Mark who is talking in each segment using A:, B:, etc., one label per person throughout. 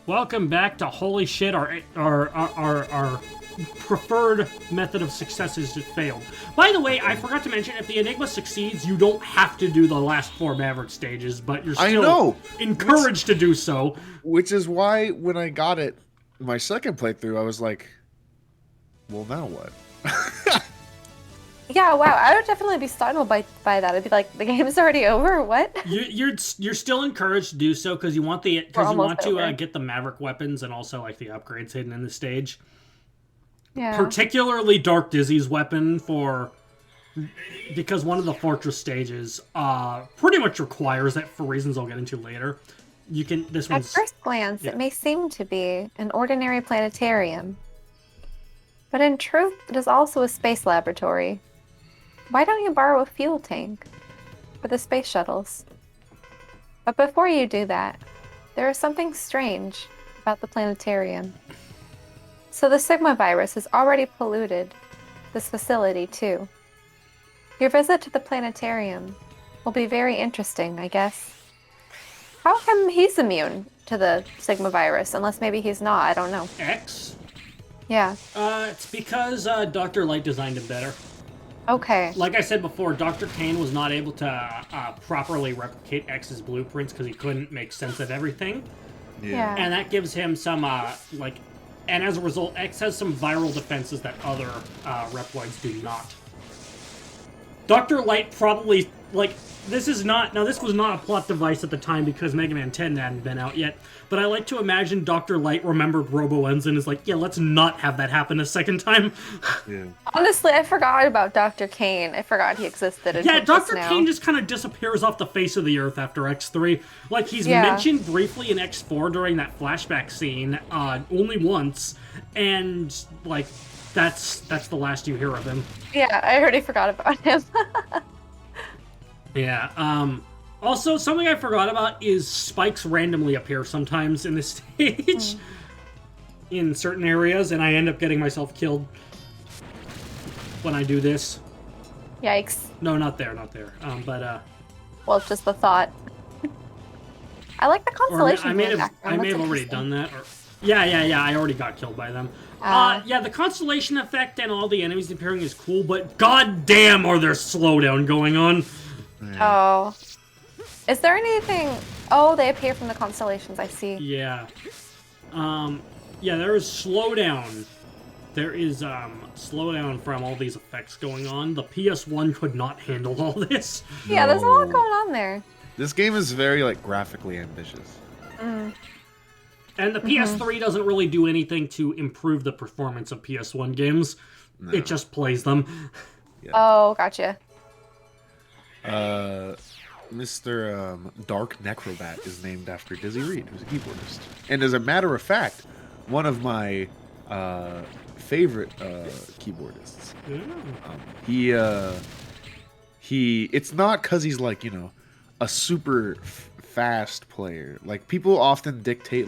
A: Welcome back to Holy Shit, our preferred method of success is failed. By the way, I forgot to mention, if the Enigma succeeds, you don't have to do the last 4 Maverick stages, but you're still encouraged to do so.
B: Which is why when I got it, my second playthrough, I was like, well, now what?
C: Yeah, wow. I would definitely be startled by that. I'd be like, the game's already over? What?
A: You're still encouraged to do so because you want to get the Maverick weapons and also like the upgrades hidden in the stage.
C: Yeah.
A: Particularly Dark Dizzy's weapon because one of the fortress stages pretty much requires it for reasons I'll get into later.
C: At first glance, It may seem to be an ordinary planetarium, but in truth, it is also a space laboratory. Why don't you borrow a fuel tank for the space shuttles? But before you do that, there is something strange about the planetarium. So the Sigma virus has already polluted this facility too. Your visit to the planetarium will be very interesting, I guess. How come he's immune to the Sigma virus? Unless maybe he's not, I don't know.
A: X?
C: Yeah.
A: It's because Dr. Light designed him better.
C: Okay.
A: Like I said before, Dr. Kane was not able to properly replicate X's blueprints because he couldn't make sense of everything.
C: Yeah.
A: And that gives him some, and as a result, X has some viral defenses that other Reploids do not. Dr. Light probably, this was not a plot device at the time because Mega Man 10 hadn't been out yet, but I like to imagine Dr. Light remembered Robo-Lens and is like, yeah, let's not have that happen a second time.
B: Yeah.
C: Honestly, I forgot about Dr. Kane. I forgot he existed.
A: Yeah, Dr. Kane just kind of disappears off the face of the earth after X3. Like, he's mentioned briefly in X4 during that flashback scene, only once, and, that's the last you hear of him.
C: Yeah, I already forgot about him.
A: Yeah, also, something I forgot about is spikes randomly appear sometimes in this stage. In certain areas, and I end up getting myself killed when I do this.
C: Yikes.
A: No, not there.
C: Well, it's just the thought. I like the constellation.
A: I may have already done that. Yeah, I already got killed by them. Yeah, the constellation effect and all the enemies appearing is cool, but goddamn are there slowdown going on.
C: Oh. Is there anything... Oh, they appear from the constellations, I see.
A: Yeah. Yeah, there is slowdown. There is, slowdown from all these effects going on. The PS1 could not handle all this.
C: Yeah, there's a lot going on there.
B: This game is very, graphically ambitious.
A: And the PS3 doesn't really do anything to improve the performance of PS1 games. No. It just plays them.
B: Yeah.
C: Oh, gotcha.
B: Mr. Dark Necrobat is named after Dizzy Reed, who's a keyboardist. And as a matter of fact, one of my favorite keyboardists. It's not because he's a super fast player. People often dictate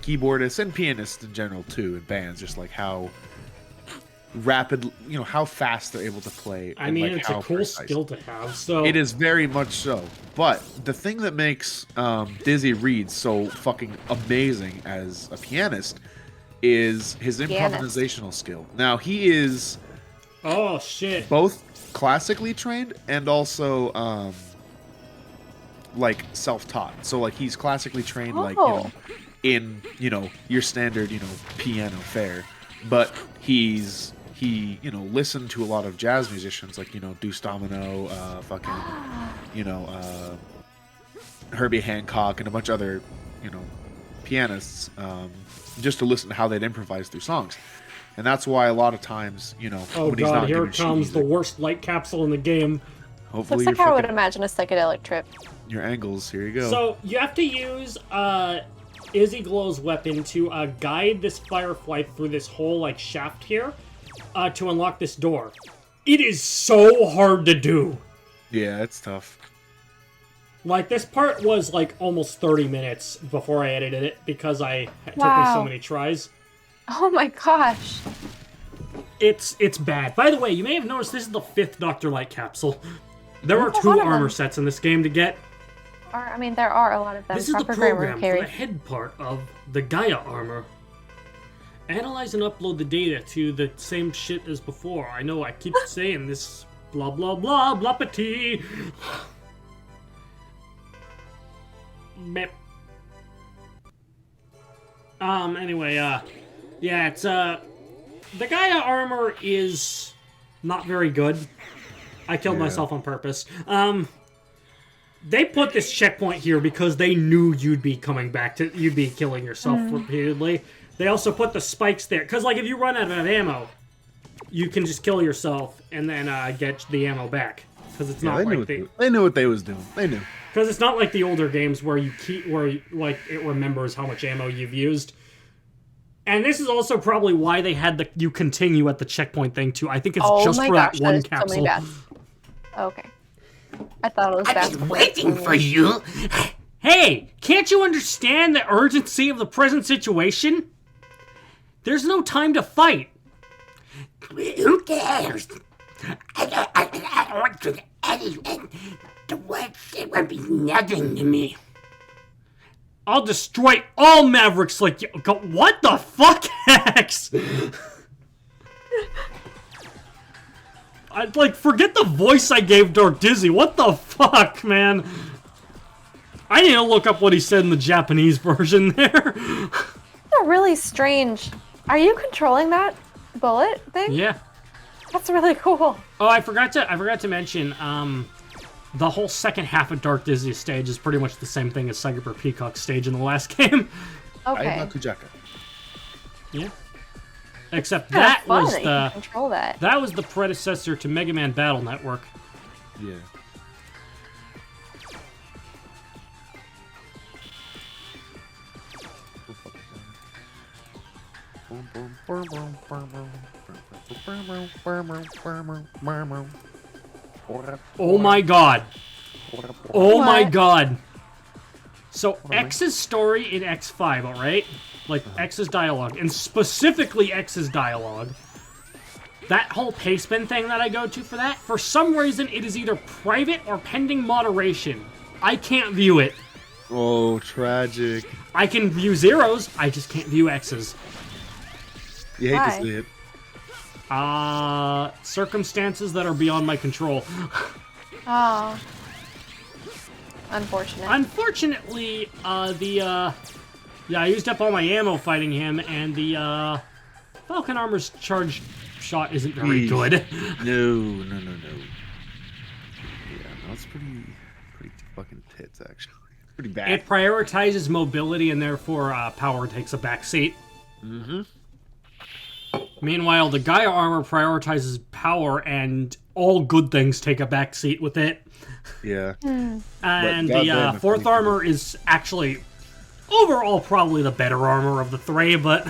B: keyboardists and pianists in general too in bands, just how rapid, how fast they're able to play.
A: I mean, it's a cool skill to have, so...
B: It is very much so. But the thing that makes Dizzy Reed so fucking amazing as a pianist is his improvisational skill. Now, he is...
A: Oh, shit.
B: Both classically trained and also, self-taught. So, he's classically trained, in, your standard, piano fare. But he listened to a lot of jazz musicians, Deuce Domino, Herbie Hancock, and a bunch of other, pianists, just to listen to how they'd improvise through songs. And that's why a lot of times, when he's not
A: here comes the worst light capsule in the game.
B: Hopefully
C: looks like how I would imagine a psychedelic trip.
B: Your angles, here you go.
A: So, you have to use, Izzy Glow's weapon to guide this Firefly through this whole shaft here to unlock this door. It is so hard to do.
B: Yeah, it's tough.
A: This part was almost 30 minutes before I edited it because it took me so many tries.
C: Oh my gosh.
A: It's bad. By the way, you may have noticed this is the 5th Dr. Light capsule. There are 2 armor sets in this game to get.
C: I mean, there are a lot of them.
A: This is the program for the head part of the Gaia armor. Analyze and upload the data to the same shit as before. I know I keep saying this blah blah blah bloppity. Mep. Anyway, yeah, it's the Gaia armor is not very good. I killed myself on purpose. They put this checkpoint here because they knew you'd be coming back to you'd be killing yourself repeatedly. They also put the spikes there because, like, if you run out of ammo, you can just kill yourself and then get the ammo back because it's not like
B: they knew what they was doing. They knew
A: because it's not like the older games where like it remembers how much ammo you've used. And this is also probably why they had you continue at the checkpoint thing too. I think it's just for that one capsule.
C: So many bats. Okay, I thought it was bats.
D: I've been waiting for you.
A: Hey, can't you understand the urgency of the present situation? There's no time to fight.
D: Who cares? I don't want to do anything. The words, it would be nothing to me.
A: I'll destroy all Mavericks like you. What the fuck, Hex? I'd forget the voice I gave Dark Dizzy. What the fuck, man? I need to look up what he said in the Japanese version there.
C: That's a really strange. Are you controlling that bullet thing?
A: Yeah.
C: That's really cool.
A: Oh, I forgot to mention, the whole second half of Dark Dizzy's stage is pretty much the same thing as Cyber Peacock's stage in the last game.
C: Okay.
A: Yeah. Except that was
C: the control that.
A: That was the predecessor to Mega Man Battle Network.
B: Yeah.
A: Oh my god. Oh my god. So X's story in X5, alright? Like X's dialogue, and specifically X's dialogue. That whole paceman thing that I go to for that, for some reason it is either private or pending moderation. I can't view it.
B: Oh, tragic.
A: I can view zeros, I just can't view X's.
B: You hate to see it.
A: Circumstances that are beyond my control.
C: Oh. Unfortunate.
A: Unfortunately, yeah, I used up all my ammo fighting him, and the, Falcon Armor's charge shot isn't very good.
B: No. Yeah, no, it's pretty fucking tits, actually. Pretty bad.
A: It prioritizes mobility, and therefore, power takes a backseat.
B: Mm-hmm.
A: Meanwhile, the Gaia armor prioritizes power, and all good things take a backseat with it.
B: Yeah.
A: And the fourth armor is actually, overall, probably the better armor of the three, but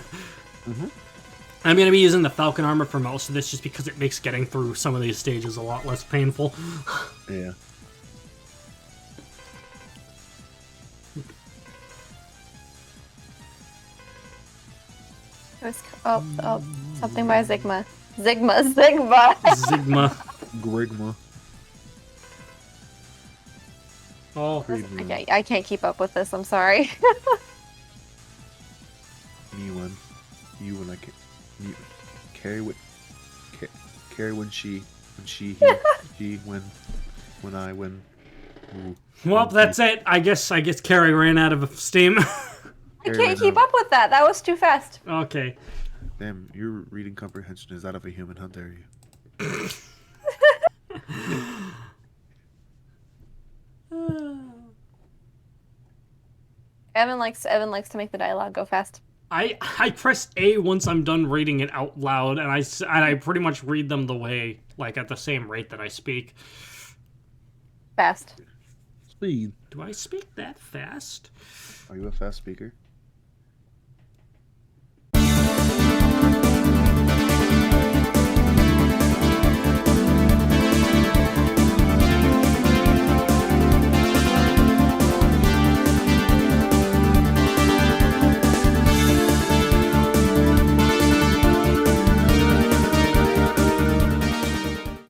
A: I'm going to be using the Falcon armor for most of this just because it makes getting through some of these stages a lot less painful.
B: Yeah.
C: Something by Zigma. Zigma.
B: Grigma.
A: Oh,
C: I can't keep up with this. I'm sorry.
B: Me when you when I can carry when she when I when. Ooh,
A: well, that's it. I guess Carrie ran out of steam.
C: I can't keep up with that. That was too fast.
A: Okay.
B: Damn, your reading comprehension is that of a human hunter, are you?
C: Evan likes to make the dialogue go fast.
A: I press A once I'm done reading it out loud, and I pretty much read them the way, like, at the same rate that I speak.
C: Fast.
B: Speed.
A: Do I speak that fast?
B: Are you a fast speaker?